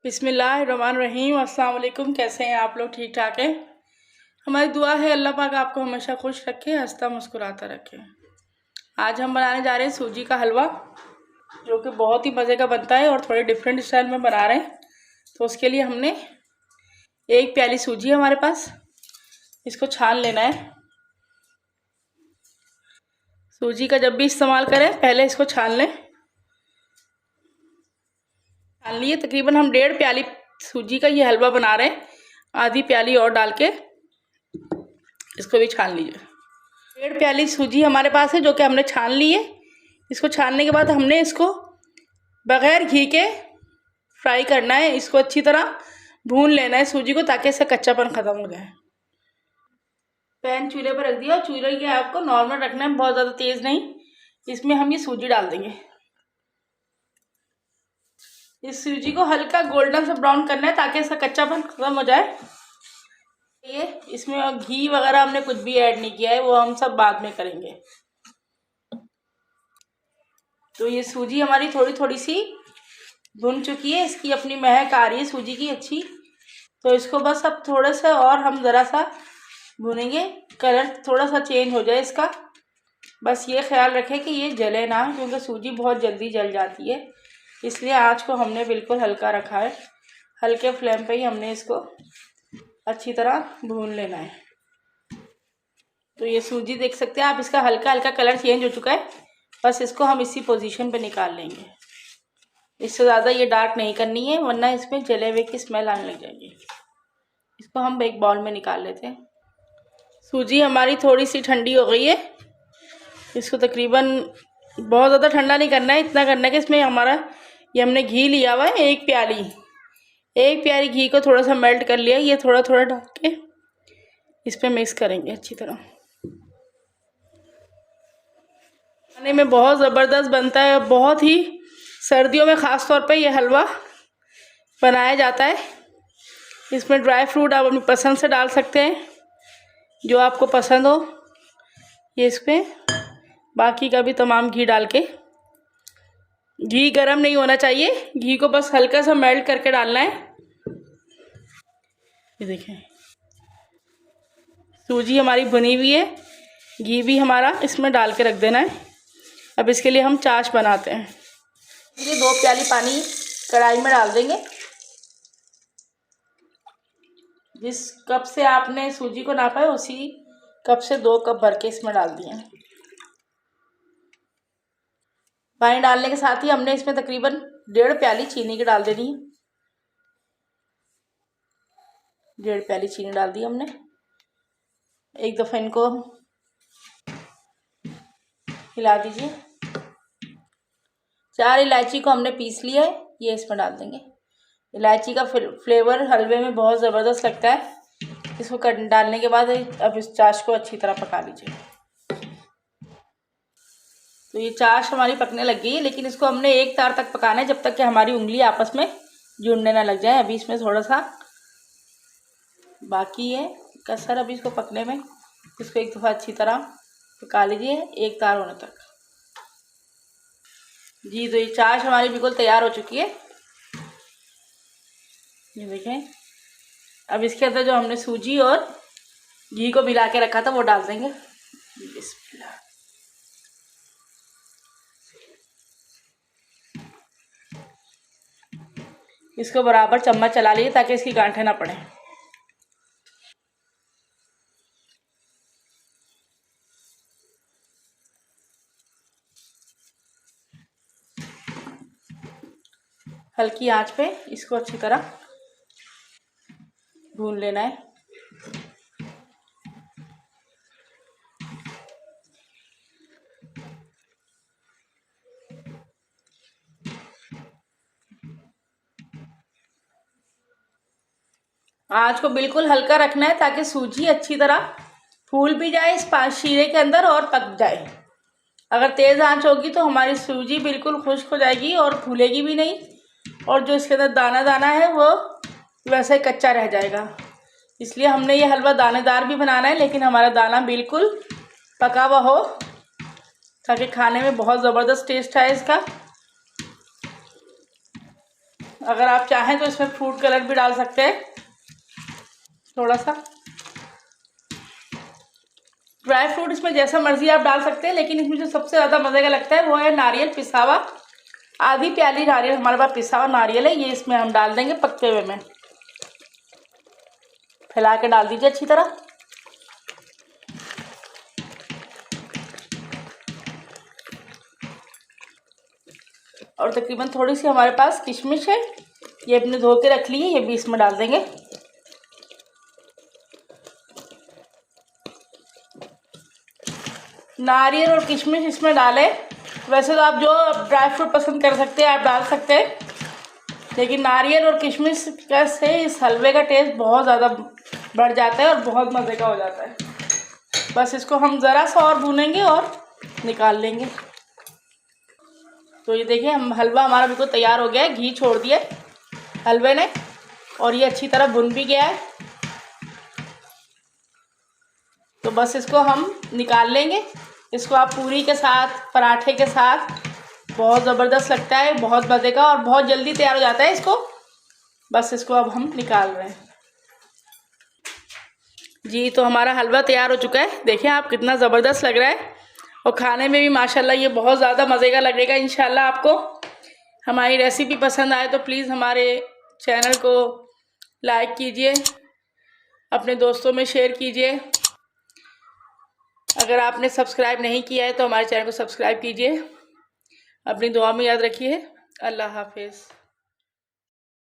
बिस्मिल्लाहिर्रहमानिर्रहीम। अस्सलाम वालेकुम। कैसे हैं आप लोग? ठीक ठाक हैं? हमारी दुआ है अल्लाह पाक आपको हमेशा खुश रखे, हंसता मुस्कुराता रखे। आज हम बनाने जा रहे हैं सूजी का हलवा, जो कि बहुत ही मज़े का बनता है और थोड़े डिफरेंट स्टाइल में बना रहे हैं। तो उसके लिए हमने एक प्याली सूजी है हमारे पास, इसको छान लेना है। सूजी का जब भी इस्तेमाल करें पहले इसको छान लें। छान लिए, तकरीबन हम 1.5 प्याली सूजी का ये हलवा बना रहे हैं। आधी प्याली और डाल के इसको भी छान लीजिए। 1.5 प्याली सूजी हमारे पास है, जो कि हमने छान ली है। इसको छानने के बाद हमने इसको बग़ैर घी के फ्राई करना है। इसको अच्छी तरह भून लेना है सूजी को, ताकि इसका कच्चापन ख़त्म हो जाए। पैन चूल्हे पर रख दिया और चूल्हे की आग को नॉर्मल रखना है, बहुत ज़्यादा तेज़ नहीं। इसमें हम ये सूजी डाल देंगे। इस सूजी को हल्का गोल्डन से ब्राउन करना है, ताकि इसका कच्चापन ख़त्म हो जाए। ये इसमें घी वगैरह हमने कुछ भी ऐड नहीं किया है, वो हम सब बाद में करेंगे। तो ये सूजी हमारी थोड़ी थोड़ी सी भुन चुकी है, इसकी अपनी महक आ रही है सूजी की अच्छी। तो इसको बस अब थोड़ा सा और हम ज़रा सा भुनेंगे, कलर थोड़ा सा चेंज हो जाए इसका। बस ये ख्याल रखें कि ये जले ना, क्योंकि सूजी बहुत जल्दी जल जाती है। इसलिए आँच को हमने बिल्कुल हल्का रखा है, हल्के फ्लेम पे ही हमने इसको अच्छी तरह भून लेना है। तो ये सूजी देख सकते हैं आप, इसका हल्का हल्का कलर चेंज हो चुका है। बस इसको हम इसी पोजीशन पे निकाल लेंगे। इससे ज़्यादा ये डार्क नहीं करनी है, वरना इसमें जले हुए की स्मेल आने लग जाएगी। इसको हम एक बाउल में निकाल लेते हैं। सूजी हमारी थोड़ी सी ठंडी हो गई है। इसको तकरीबन बहुत ज़्यादा ठंडा नहीं करना है, इतना करना है कि इसमें हमारा ये हमने घी लिया हुआ है एक प्याली घी को थोड़ा सा मेल्ट कर लिया। ये थोड़ा थोड़ा डाल के इस पर मिक्स करेंगे अच्छी तरह। खाने में बहुत ज़बरदस्त बनता है, बहुत ही सर्दियों में ख़ास तौर पे ये हलवा बनाया जाता है। इसमें ड्राई फ्रूट आप अपनी पसंद से डाल सकते हैं, जो आपको पसंद हो। ये इस पर बाकी का भी तमाम घी डाल के, घी गरम नहीं होना चाहिए, घी को बस हल्का सा मेल्ट करके डालना है। ये देखें, सूजी हमारी भुनी हुई है, घी भी हमारा इसमें डाल के रख देना है। अब इसके लिए हम चाश बनाते हैं। ये 2 प्याली पानी कढ़ाई में डाल देंगे। जिस कप से आपने सूजी को नापा है, उसी कप से 2 कप भर के इसमें डाल दिए हैं। पानी डालने के साथ ही हमने इसमें तकरीबन 1.5 प्याली चीनी की डाल देनी है। 1.5 प्याली चीनी डाल दी हमने। एक दफ़ा इनको हिला दीजिए। 4 इलायची को हमने पीस लिया है, ये इसमें डाल देंगे। इलायची का फ्लेवर हलवे में बहुत ज़बरदस्त लगता है। इसको डालने के बाद अब इस चाश को अच्छी तरह पका लीजिए। तो ये चाश हमारी पकने लग गई है, लेकिन इसको हमने एक तार तक पकाना है, जब तक कि हमारी उंगली आपस में जुड़ने ना लग जाए। अभी इसमें थोड़ा सा बाकी है कसर अभी इसको पकने में। इसको एक दफ़ा अच्छी तरह पका लीजिए, एक तार होने तक। जी, तो ये चाश हमारी बिल्कुल तैयार हो चुकी है। ये देखें, अब इसके अंदर जो हमने सूजी और घी को मिला के रखा था वो डाल देंगे। बिस्मिल्लाह। इसको बराबर चम्मच चला लीजिए, ताकि इसकी गांठें ना पड़े। हल्की आंच पे इसको अच्छी तरह भून लेना है। आंच को बिल्कुल हल्का रखना है, ताकि सूजी अच्छी तरह फूल भी जाए इस शीरे के अंदर और पक जाए। अगर तेज़ आंच होगी तो हमारी सूजी बिल्कुल खुश्क हो जाएगी और फूलेगी भी नहीं, और जो इसके अंदर दाना दाना है वो वैसे ही कच्चा रह जाएगा। इसलिए हमने ये हलवा दानेदार भी बनाना है, लेकिन हमारा दाना बिल्कुल पका हुआ हो, ताकि खाने में बहुत ज़बरदस्त टेस्ट आए इसका। अगर आप चाहें तो इसमें फ्रूट कलर भी डाल सकते हैं थोड़ा सा। ड्राई फ्रूट इसमें जैसा मर्जी आप डाल सकते हैं, लेकिन इसमें जो सबसे ज़्यादा मज़े का लगता है वो है नारियल पिसा हुआ। आधी प्याली नारियल हमारे पास पिसा हुआ नारियल है, ये इसमें हम डाल देंगे पकते हुए में। फैला के डाल दीजिए अच्छी तरह। और तकरीबन थोड़ी सी हमारे पास किशमिश है, ये अपने धो के रख ली है, ये भी इसमें डाल देंगे। नारियल और किशमिश इसमें डालें। वैसे तो आप जो ड्राई फ्रूट पसंद कर सकते हैं आप डाल सकते हैं, लेकिन नारियल और किशमिश से इस हलवे का टेस्ट बहुत ज़्यादा बढ़ जाता है और बहुत मज़े का हो जाता है। बस इसको हम ज़रा सा और भूनेंगे और निकाल लेंगे। तो ये देखिए हम हलवा हमारा बिल्कुल तैयार हो गया है, घी छोड़ दिया हलवे ने और ये अच्छी तरह भुन भी गया है। तो बस इसको हम निकाल लेंगे। इसको आप पूरी के साथ, पराठे के साथ, बहुत ज़बरदस्त लगता है, बहुत मज़े का और बहुत जल्दी तैयार हो जाता है इसको। बस इसको अब हम निकाल रहे हैं जी। तो हमारा हलवा तैयार हो चुका है, देखिए आप कितना ज़बरदस्त लग रहा है और खाने में भी माशाल्लाह ये बहुत ज़्यादा मज़े का लगेगा इंशाल्लाह। आपको हमारी रेसिपी पसंद आए तो प्लीज़ हमारे चैनल को लाइक कीजिए, अपने दोस्तों में शेयर कीजिए। अगर आपने सब्सक्राइब नहीं किया है तो हमारे चैनल को सब्सक्राइब कीजिए। अपनी दुआ में याद रखिए। अल्लाह हाफिज़।